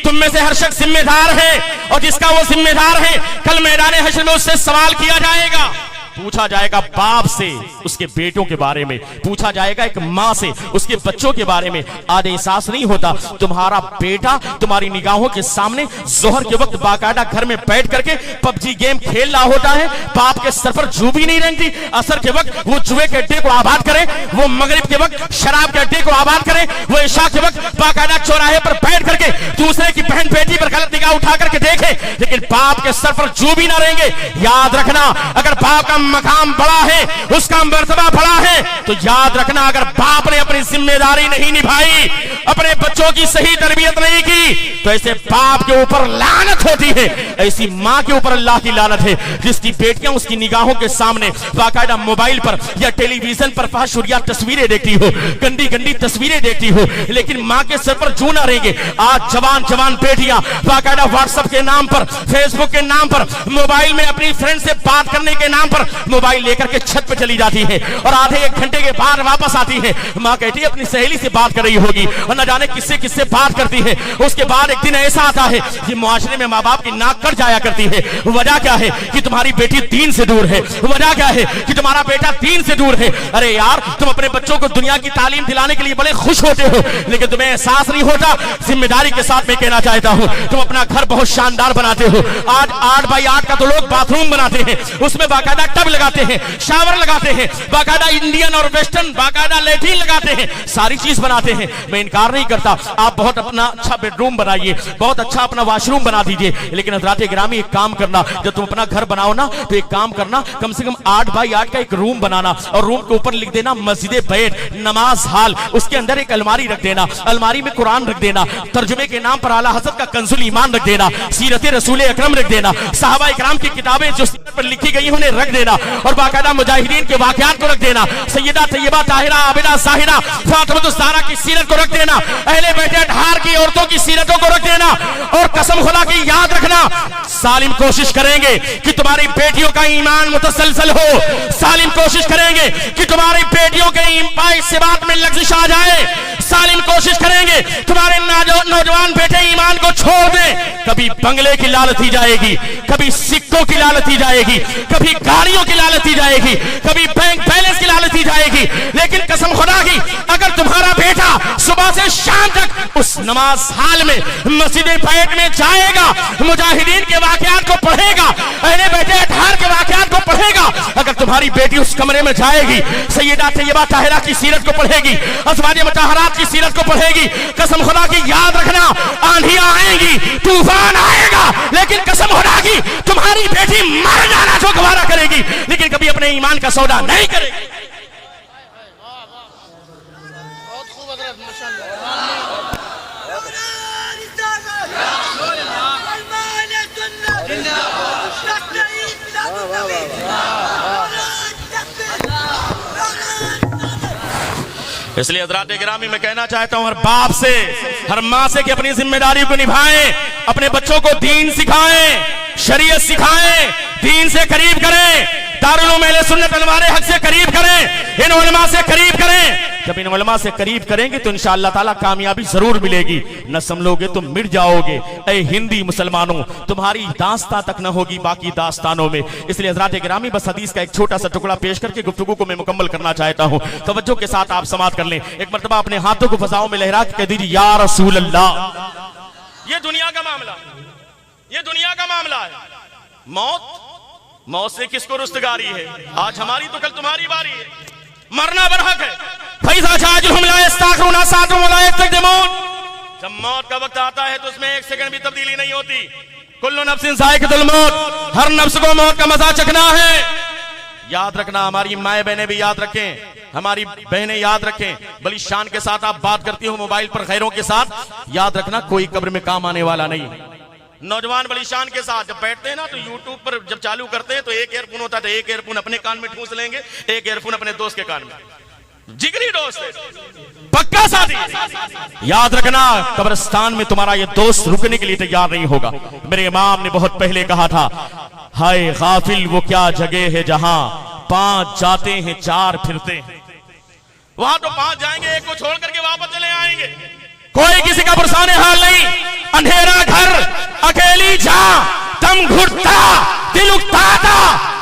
تم میں سے ہر شخص ذمہ دار ہے اور جس کا وہ ذمہ دار ہے کل میدان حشر میں اس سے سوال کیا جائے گا. پوچھا جائے گا باپ سے اس کے بیٹوں کے بارے میں، پوچھا جائے گا ایک ماں سے اس کے بچوں کے بارے میں. آج احساس نہیں ہوتا تمہارا بیٹا تمہاری نگاہوں کے سامنے ظہر کے وقت باقاعدہ گھر میں بیٹھ کر کے پب جی گیم کھیل رہا ہوتا ہے، باپ کے سر پر جو بھی نہیں رہتی، اثر کے وقت وہ جوئے کے اڈے کو آباد کرے، وہ مغرب کے وقت شراب کے اڈے کو آباد کرے، وہ عشاء کے وقت باقاعدہ چوراہے پر بیٹھ کر کے دوسرے کی بہن بیٹی پر غلط نگاہ اٹھا کر کے دیکھے، لیکن باپ کے سر پر جو بھی نہ رہیں گے. یاد رکھنا اگر باپ کا مقام بڑا ہے، اس کا مرتبہ بڑا ہے، تو یاد رکھنا اگر باپ نے اپنی ذمہ داری نہیں نبھائی، اپنے بچوں کی صحیح تربیت نہیں کی، تو ایسے باپ کے اوپر لعنت ہوتی ہے، ایسی ماں کے اوپر اللہ کی لعنت ہے جس کی بیٹیاں اس کی نگاہوں کے سامنے باقاعدہ موبائل پر یا ٹیلی ویژن پر فحشیہ تصویریں دیکھتی ہو، گندی گندی تصویریں دیکھتی ہو، لیکن ماں کے سر پر جو نہ رہیں گے. آج جوان بیٹیاں باقاعدہ واٹس ایپ کے نام پر، فیس بک کے نام پر، موبائل میں اپنی فرینڈ سے بات کرنے کے نام پر موبائل لے کر کے چھت پہ چلی جاتی ہے اور آدھے ایک گھنٹے کے بعد واپس آتی ہے. ماں کہتی ہے اپنی سہیلی سے بات کر رہی ہوگی اور نہ جانے کس سے بات کرتی ہے. اس کے بعد ایک دن ایسا آتا ہے کہ معاشرے میں ماں باپ کی ناک کٹ جایا کرتی ہے. وجہ کیا ہے؟ کہ تمہاری بیٹی دین سے دور ہے. وجہ کیا ہے؟ کہ تمہارا بیٹا دین سے دور ہے. ارے یار تم اپنے بچوں کو دنیا کی تعلیم دلانے کے لیے بڑے خوش ہوتے ہو لیکن تمہیں احساس نہیں ہوتا. ذمہ داری کے ساتھ میں کہنا چاہتا ہوں تم اپنا گھر بہت شاندار بناتے ہو. آج 8x8 کا تو لوگ باتھ روم بناتے ہیں، اس میں باقاعدہ ٹب لگاتے ہیں، شاور لگاتے ہیں، باقاعدہ انڈین اور ویسٹرن باقاعدہ لیٹرین لگاتے ہیں، ساری چیز بناتے ہیں. میں انکار نہیں کرتا آپ بہت اپنا اچھا بیڈ روم بنائیے، بہت اچھا اپنا واش روم بنا دیجئے، لیکن حضرات گرامی ایک کام کرنا، جب تم اپنا گھر بناؤ نا تو ایک کام کرنا، کم سے کم 8x8 کا ایک روم بنانا اور روم کے اوپر لکھ دینا مسجد بیت، نماز ہال، اس کے اندر ایک الماری رکھ دینا، الماری میں قرآن رکھ دینا، ترجمے کے نام پر اعلیٰ حضرت کا کنز الایمان رکھ دینا، سیرت رسول اکرم رکھ دینا، صحابہ اکرام کی کتابیں جو سیرت پر لکھی گئی انہیں رکھ دینا اور باقاعدہ مجاہدین کے واقعات کو رکھ دینا، سیدہ طیبہ طاہرہ عابدہ زاہدہ فاطمہ الزہرا کی سیرت کو رکھ دینا، اہل بیت اطہار کی عورتوں کی سیرتوں کو رکھ دینا. اور قسم خدا کی یاد رکھنا سالم کوشش کریں گے کہ تمہاری بیٹیوں کا ایمان متسلسل ہو، سالم کوشش کریں گے کہ تمہاری بیٹیوں کے پائے ثبات میں لغزش آ جائے، سالم کوشش کریں گے تمہارے نوجوان بیٹے ایمان کو چھوڑ دیں. کبھی بنگلے کی لالت ہی جائے گی، کبھی سکوں کی لالت ہی جائے گی، کبھی گاڑیوں کی لالت ہی جائے گی، کبھی بینک بیلنس کی لالت ہی جائے گی، لیکن قسم خدا کی اگر تمہارا بیٹا صبح سے شام تک اس نماز حال میں مسجد بیت میں جائے گا، مجاہدین کے واقعات کو پڑھے گا، اہل بیت اطہار کے واقعات کو پڑھے گا، اگر تمہاری بیٹی اس کمرے میں جائے گی سیدہ طیبہ طاہرہ کی سیرت کو پڑھے گی، ازواج مطہرات کی سیرت کو پڑھے گی، قسم خدا کی یاد رکھنا آندھیاں آئیں گی، طوفان آئے گا، لیکن قسم خدا کی تمہاری بیٹی مر جانا جو گوارا کرے گی، لیکن کبھی اپنے ایمان کا سودا نہیں کرے گی۔ بہت خوب حضرت ماشاءاللہ۔ اس لیے حضرات گرامی میں کہنا چاہتا ہوں ہر باپ سے، ہر ماں سے کہ اپنی ذمہ داری کو نبھائیں، اپنے بچوں کو دین سکھائیں، شریعت سکھائیں، دین سے قریب کریں، دارالعلوم اہل سنت انوار حق سے قریب کریں، ان علماء سے قریب کریں۔ جب ان علماء سے قریب کریں گے تو انشاءاللہ تعالیٰ کامیابی ضرور ملے گی، نہ سنبھلو گے تم مٹ جاؤ گے۔ اے ہندی مسلمانوں، تمہاری داستان تک نہ ہوگی باقی داستانوں میں۔ اس لیے حضرات گرامی بس حدیث کا ایک چھوٹا سا ٹکڑا پیش کر کے گفتگو کو میں مکمل کرنا چاہتا ہوں، توجہ کے ساتھ آپ سماعت کر لیں۔ ایک مرتبہ اپنے ہاتھوں کو فضاؤں میں لہرا کے کہہ دیجیے یا رسول اللہ۔ یہ دنیا کا معاملہ، یہ دنیا کا معاملہ ہے۔ موت سے کس کو رستگاری ہے؟ آج ہماری تو کل تمہاری باری ہے، مرنا برحق ہے۔ فَإِذَا جَاءَ أَجَلُهُمْ لَا يَسْتَأْخِرُونَ سَاعَةً وَلَا يَسْتَقْدِمُونَ۔ جب موت کا وقت آتا ہے تو اس میں ایک سیکنڈ بھی تبدیلی نہیں ہوتی۔ کل نفس ذائقۃ الموت، ہر نفس کو موت کا مزہ چکھنا ہے۔ یاد رکھنا، ہماری مائیں بہنیں بھی یاد رکھیں، ہماری بہنیں یاد رکھیں، بڑی شان کے ساتھ آپ بات کرتی ہو موبائل پر غیروں کے ساتھ، یاد رکھنا کوئی قبر میں کام آنے والا نہیں۔ نوجوان بڑی شان کے ساتھ جب بیٹھتے ہیں نا تو یوٹیوب پر جب چالو کرتے ہیں تو ایک ایئر فون ہوتا ہے، تو ایک ایئر فون اپنے کان میں ٹھونس لیں گے، ایک ایئر فون اپنے دوست کے کان میں۔ جگری دوست ہے، پکا ساتھی۔ یاد رکھنا قبرستان میں تمہارا یہ دوست رکنے کے لیے تیار نہیں ہوگا۔ میرے امام نے بہت پہلے کہا تھا، ہائے غافل وہ کیا جگہ ہے جہاں 5 جاتے ہیں 4 پھرتے ہیں۔ وہاں تو 5 جائیں گے، ایک کو چھوڑ کر کے واپس چلے آئیں گے، کوئی کسی کا پرسان حال نہیں۔ اندھیرا گھر، اکیلی جاں، دم گھٹتا، دل اکتاتا،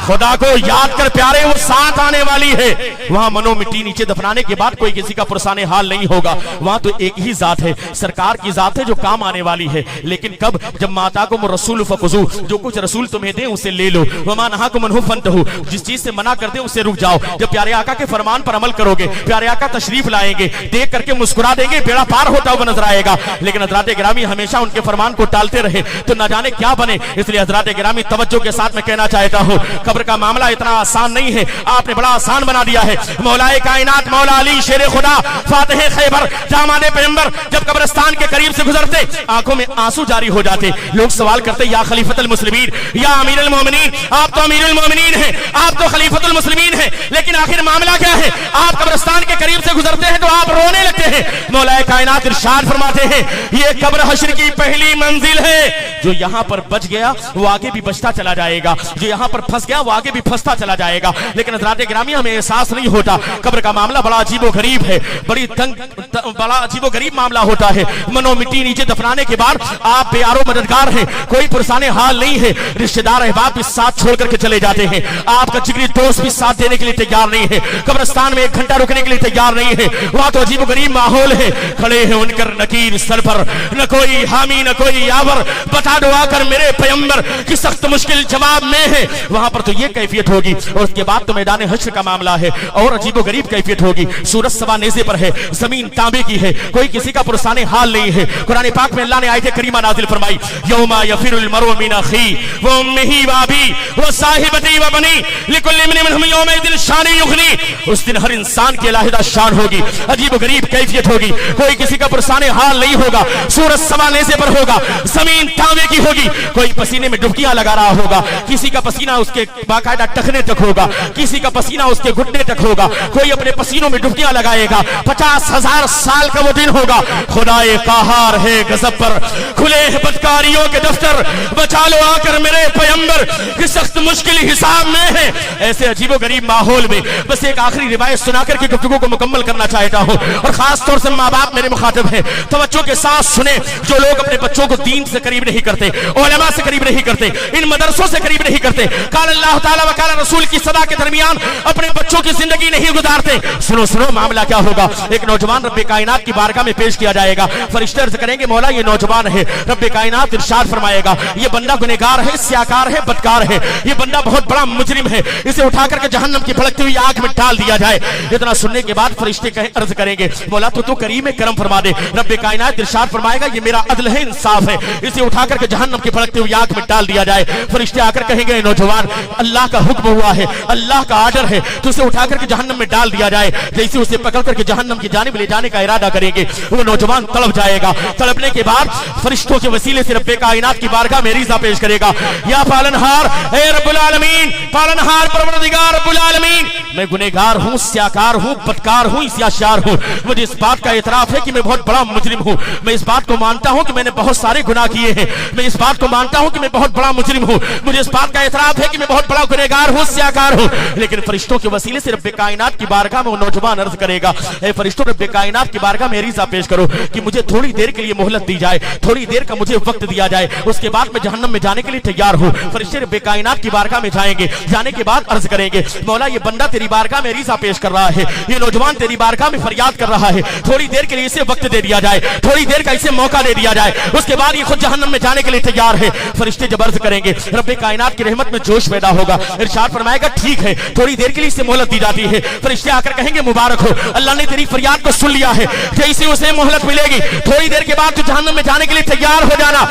خدا کو یاد کر پیارے وہ ساتھ آنے والی ہے۔ وہاں منو مٹی نیچے دفنانے کے بعد کوئی کسی کا پرسان حال نہیں ہوگا، وہاں تو ایک ہی ذات ہے، سرکار کی ذات ہے جو کام آنے والی ہے۔ لیکن کب؟ جب ماتاکم الرسول فخذوہ، جو کچھ رسول تمہیں دیں اسے لے لو، وما نہاکم عنہ فانتہوا، جس چیز سے منع کر دیں اسے رک جاؤ۔ جب پیارے آقا کے فرمان پر عمل کرو گے، پیارے آقا تشریف لائیں گے، دیکھ کر کے مسکرا دیں گے، بیڑا پار ہوتا ہوا نظر آئے گا۔ لیکن حضرات گرامی ہمیشہ ان کے فرمان کو ٹالتے رہے تو نہ جانے کیا بنے۔ اس لیے حضرات گرامی توجہ کے ساتھ میں کہنا چاہتا ہوں، قبر کا معاملہ اتنا آسان نہیں ہے، آپ نے بڑا آسان بنا دیا ہے۔ مولا کائنات مولا علی شیر خدا فاتح خیبر داماد پیغمبر جب قبرستان کے قریب سے گزرتے آنکھوں میں آنسو جاری ہو جاتے، لوگ سوال کرتے یا خلیفۃ المسلمین، یا امیر المومنین، آپ تو امیر المومنین ہیں، آپ تو خلیفۃ المسلمین ہیں، لیکن آخر معاملہ کیا ہے؟ آپ قبرستان کے قریب سے گزرتے ہیں تو آپ رونے لگتے ہیں۔ مولا کائنات ارشاد فرماتے ہیں، یہ قبر حشر کی پہلی منزل ہے، جو یہاں پر بچ گیا وہ آگے بھی بچتا چلا جائے گا، جو یہاں پر پھنس گیا وہ آگے بھی پھنستا چلا جائے گا۔ لیکن حضرات گرامی ہمیں احساس نہیں ہوتا، قبر کا معاملہ بڑا عجیب و غریب ہے، بڑا عجیب و غریب معاملہ ہوتا ہے۔ منو مٹی نیچے دفنانے کے بعد آپ بے آرو مددگار ہیں، کوئی پرسان حال نہیں ہے، رشتہ دار احباب بھی ساتھ چھوڑ کر کے چلے جاتے ہیں، آپ کا جگری دوست بھی ساتھ دینے کے لیے تیار نہیں ہے، قبرستان میں 1 گھنٹہ رکنے کے لیے تیار نہیں ہے، وہاں تو عجیب و غریب ماحول ہے، کھڑے ہیں ان کر نکیر سر پر، نہ کوئی حامی نہ کوئی یاور، بتا دو آ کر میرے پیغمبر کی سخت مشکل جواب میں ہے۔ وہاں پر تو یہ کیفیت ہوگی، اور اس کے بعد تو میدان حشر کا معاملہ ہے اور عجیب و غریب کیفیت ہوگی۔ سورج سوا نیزے پر ہے، زمین تانبے کی ہے، کوئی کسی کا پرسان حال نہیں ہے۔ قرآن پاک میں اللہ نے آیت کریمہ نازل فرمائی، یوم یفر المرء من اخیہ وامہ وابیہ وصاحبتہ وبنیہ لکل امرئ منہم یومئذ شان یغنیہ۔ اس دن ہر انسان کی علیحدہ شان ہوگی، عجیب و غریب کیفیت ہوگی، کوئی کسی کا پرسان حال نہیں ہوگا، سورج سوا نیزے پر ہوگا، زمین تانبے کی ہوگی، کوئی پسینے میں ڈبکیاں لگا رہا ہوگا، کسی کا پسینہ اس کے باقاعدہ ٹخنے تک ہوگا، کسی کا پسینہ اس کے گھٹنے تک ہوگا، کوئی اپنے پسینوں میں ڈبکیاں لگائے گا، 50,000 سال کا وہ دن ہوگا۔ خدائے قہار ہے غضب پر، کھلے ہیں بدکاریوں کے دفتر، بچا لو آ کر میرے پیغمبر کی سخت مشکل حساب میں ہے۔ ایسے عجیب و غریب ماحول میں بس ایک آخری روایت سنا کر کے گفتگو کو مکمل کرنا چاہتا ہوں، اور خاص طور سے ماں باپ میرے مخاطب ہیں، توجہ کے ساتھ سنیں، جو لوگ اپنے بچوں کو دین سے قریب نہیں کرتے کرتے, علماء سے قریب نہیں کرتے, ان مدرسوں سے قریب نہیں کرتے, قال اللہ تعالیٰ و قال رسول کی صدا کے درمیان اپنے بچوں کی زندگی نہیں گزارتے. سنو سنو معاملہ کیا ہوگا. ایک نوجوان رب کائنات کی بارگاہ میں پیش کیا جائے گا. فرشتے عرض کریں گے مولا یہ نوجوان ہے. رب کائنات ارشاد فرمائے گا یہ بندہ گنہگار ہے, سیاکار ہے, بدکار ہے, یہ بندہ بہت بڑا مجرم ہے, اسے اٹھا کر کے جہنم کی بھڑکتی ہوئی آگ میں ڈال دیا جائے. اتنا سننے کے بعد فرشتے عرض کریں گے مولا تو کریم کرم فرما دے. رب کائنات ارشاد فرمائے گا یہ میرا عدل ہے, انصاف ہے, اسے اٹھا کر کے جہنم کی بھڑکتی ہوئی آگ میں ڈال دیا جائے. فرشتے آ کر کہیں گے نوجوان اللہ کا حکم ہوا ہے, اللہ کا آرڈر ہے, تو اسے اٹھا کر کے جہنم میں ڈال دیا جائے. جیسے اسے پکڑ کر کے جہنم کی جانب لے جانے کا ارادہ کریں گے وہ نوجوان تڑپ جائے گا. تڑپنے کے بعد فرشتوں کے وسیلے سے رب کائنات کی بارگاہ میں عریضہ پیش کرے گا یا پالنہار اے رب العالمین, پالنہار پروردگار رب العالمین, میں گنہگار ہوں, سیاکار ہوں, بدکار ہوں, سیاشار ہوں. مجھے اس بات کا اعتراف ہے کہ میں بہت بڑا مجرم ہوں. میں اس بات کو مانتا ہوں کہ میں نے بہت سارے گناہ کیے ہیں. میں اس بات کو مانتا ہوں کہ میں بہت بڑا مجرم ہوں. مجھے اس بات کا اعتراف ہے کہ میں بہت بڑا گنہگار ہوں, سیاکار ہوں. لیکن فرشتوں کے وسیلے سے رب کائنات کی بارگاہ میں وہ نوجوان عرض کرے گا اے فرشتوں رب کائنات کی بارگاہ میں عریضہ پیش کرو کہ مجھے تھوڑی دیر کے لیے مہلت دی جائے, تھوڑی دیر کا مجھے وقت دیا جائے, اس کے بعد میں جہنم میں جانے کے لیے تیار ہوں. فرشتے رب کائنات کی بارگاہ میں جائیں گے. جانے کے بعد عرض کریں گے مولا یہ بندہ تیری بارگاہ میں عریضہ پیش کر رہا ہے, یہ نوجوان تیری بارگاہ میں فریاد کر رہا ہے, تھوڑی دیر کے لیے اسے وقت دے دیا جائے, تھوڑی دیر کا اسے موقع دے دیا جائے, اس کے بعد یہ خود جہنم میں جانے کے لیے تیار ہے. فرشتے جب عرض کریں گے رب کائنات کی رحمت میں جوش پیدا ہوگا. ارشاد فرمائے گا ٹھیک ہے, تھوڑی دیر کے لیے اسے مہلت دی جاتی ہے. فرشتے آ کر کہیں گے مبارک ہو, اللہ نے تیری فریاد کو سن لیا ہے, جیسے اسے مہلت ملے گی تھوڑی دیر کے بعد تو جہنم میں جانے کے لیے تیار ہو جانا.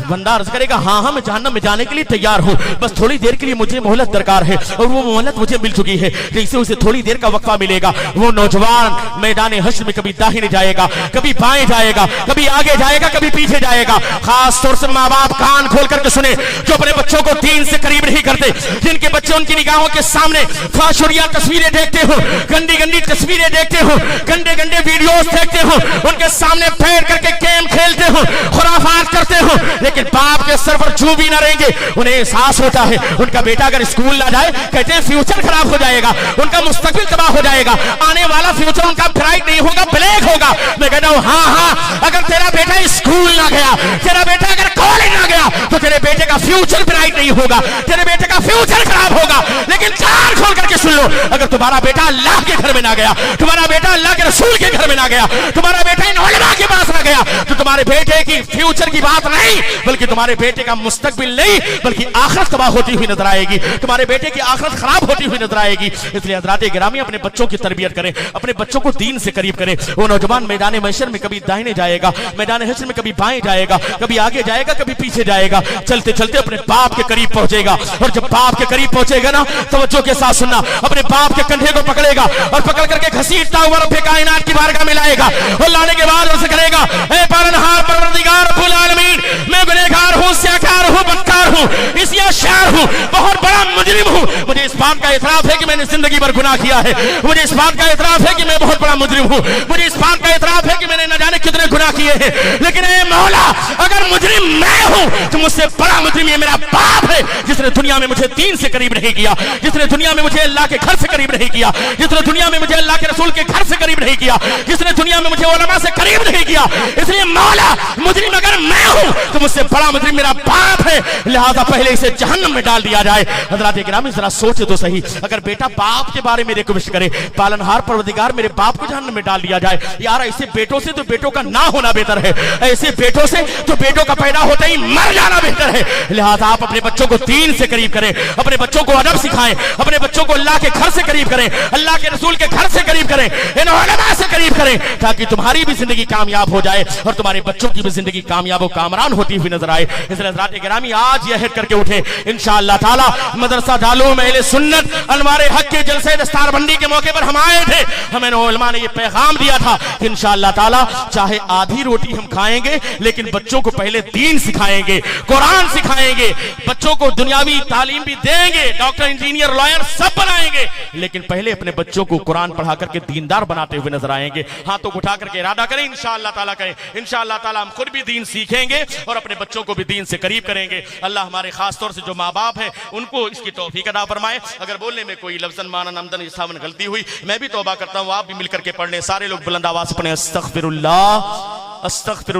بندہ عرض کرے گا ہاں میں جہنم میں جانے کے لیے تیار ہوں, بس تھوڑی دیر کے لیے مجھے مہلت درکار ہے, اور وہ مہلت مجھے مل چکی ہے. جیسے اسے تھوڑی دیر کا وقفہ ملے گا وہ نوجوان میدان حشر میں کبھی داہنے جائے گا, کبھی بائیں جائے گا, کبھی آگے جائے گا, کبھی پیچھے جائے گا. خاص طور سے ماں باپ کان کھول کر کے سنیں جو اپنے بچوں کو دین سے قریب نہیں کرتے, جن کے بچے ان کی نگاہوں کے سامنے فحشیہ تصویریں دیکھتے ہو, گندی گندی تصویریں دیکھتے ہو, گندے گندے ویڈیوز دیکھتے ہو, ان کے سامنے بیٹھ کر کے گیم کھیلتے ہو, خرافات کرتے ہو, لیکن باپ کے سر پر جو بھی نہ رہیں گے. انہیں احساس ہوتا ہے ان کا بیٹا اگر اسکول نہ جائے کہتے ہیں فیوچر خراب ہو جائے گا, ان کا مستقبل تباہ ہو جائے گا, آنے والا فیوچر ان کا برائٹ نہیں ہوگا, بلیک ہوگا. میں کہتا ہوں ہاں اگر تیرا بیٹا اسکول نہ گیا, تیرا بیٹا اگر کالج نہ گیا تو تیرے بیٹے کا فیوچر برائٹ نہیں ہوگا, تیرے بیٹے کا فیوچر خراب ہوگا. لیکن کان کھول کر کے سن لو, اگر تمہارا بیٹا اللہ کے گھر میں نہ گیا, تمہارا بیٹا اللہ کے رسول کے گھر میں نہ گیا, تمہارا بیٹا ان علماء کے پاس نہ گیا, تو تمہارے بیٹے کی فیوچر کی بات نہیں بلکہ تمہارے بیٹے کا مستقبل نہیں بلکہ آخرت تباہ ہوتی ہوئی نظر آئے گی, تمہارے بیٹے کی آخرت خراب ہوتی ہوئی نظر آئے گی. اس لیے حضرات گرامی اپنے بچوں کی تربیت کریں, اپنے بچوں کو دین سے قریب کریں. وہ نوجوان میدان محشر میں کبھی داہنے جائے گا, میدان حشر میں کبھی بائیں جائے گا, کبھی آگے جائے گا, کبھی پیچھے جائے گا. چلتے چلتے اپنے باپ کے قریب پہنچے گا, اور جب باپ کے قریب پہنچے گا نا توجہ کے ساتھ سننا, اپنے باپ کے کندھے کو پکڑے گا اور پکڑ کر کے گھسیٹتا ہوا رب کائنات کی بارگاہ میں لائے گا, اور لانے کے بعد اسے کرے گا اے پالنہار پروردگار رب العالمین, میں گنہگار ہوں, سیاکار ہوں, بدکار ہوں, سیاشار ہوں, بہت بڑا مجرم ہوں. مجھے اس بات کا اعتراف ہے کہ میں نے زندگی بھر گناہ کیا ہے, مجھے اس بات کا اعتراف ہے کہ میں بہت بڑا مجرم ہوں, مجھے اس بات کا اعتراف ہے کہ میں نے نہ جانے کتنے گناہ کیے ہیں. لیکن اے مولا اگر مجرم میں ہوں تو مجھ سے بڑا مجرم یہ میرا باپ ہے, جس نے دنیا میں مجھے دین سے قریب نہیں کیا, جس نے دنیا میں مجھے اللہ کے گھر سے قریب نہیں کیا, جس نے دنیا میں مجھے اللہ کے رسول کے گھر سے قریب نہیں کیا, جس نے دنیا میں مجھے علماء سے قریب نہیں کیا. اس لیے مولا مجرم اگر میں ہوں تو مجھ سے بڑا مجرم میرا باپ ہے, لہذا پہلے اسے جہنم میں ڈال دیا جائے. حضرات گرامی ذرا سوچے تو صحیح, اگر بیٹا باپ کے بارے میں ریکویسٹ کرے پالنہار پروردگار میرے باپ کو جہنم میں ڈال دیا جائے, یار ایسے بیٹوں سے تو بیٹوں کا نہ ہونا بہتر ہے, ایسے بیٹوں سے تو بیٹوں کا پیدا ہوتے ہی مر جانا بہتر ہے. لہذا آپ اپنے بچوں کو دین سے قریب کریں, اپنے بچوں کو ادب سکھائیں, اپنے بچوں کو اللہ کے گھر سے قریب کریں, اللہ کے رسول کے گھر سے قریب کریں, ان علماء سے قریب کریں, تاکہ تمہاری بھی زندگی کامیاب ہو جائے اور تمہارے بچوں کی بھی زندگی کامیاب و کامران ہوتی ہوئی نظر آئے. اس لیے حضرات گرامی آج یہ عہد کر کے اٹھے انشاءاللہ تعالی مدرسہ دارالعلوم اہل سنت انوار حق کے جلسے دستار بندی کے موقع پر ہم آئے تھے, ہمیں علماء نے یہ پیغام دیا تھا کہ انشاءاللہ تعالی چاہے آدھی روٹی ہم کھائیں گے لیکن بچوں کو پہلے دین سکھائیں گے, قرآن سکھائیں گے, بچوں کو دنیاوی تعلیم بھی دیں گے, ڈاکٹر انجینئر لائر سب بنائیں گے, لیکن پہلے اپنے بچوں کو قرآن پڑھا کر کے دیندار بناتے ہوئے نظر آئیں گے. ہاتھوں اٹھا کر کے ارادہ کریں انشاءاللہ تعالی کہیں انشاءاللہ تعالی ہم خود بھی دین سیکھیں گے اور اپنے بچوں کو بھی دین سے قریب کریں گے. اللہ ہمارے خاص طور سے جو ماں باپ ہیں ان کو اس کی توفیق عطا فرمائے. اگر بولنے میں کوئی لفظ معنی آمدن استعمال غلطی ہوئی میں بھی توبہ کرتا ہوں, آپ بھی مل کر کے پڑھ لیں. سارے لوگ بلند آواز سے پڑھیں استغفر اللہ استغفر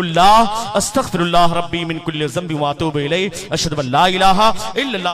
اللہ ربی من کل ذنب واتوب الیہ اشہد ان لا الہ الا اللہ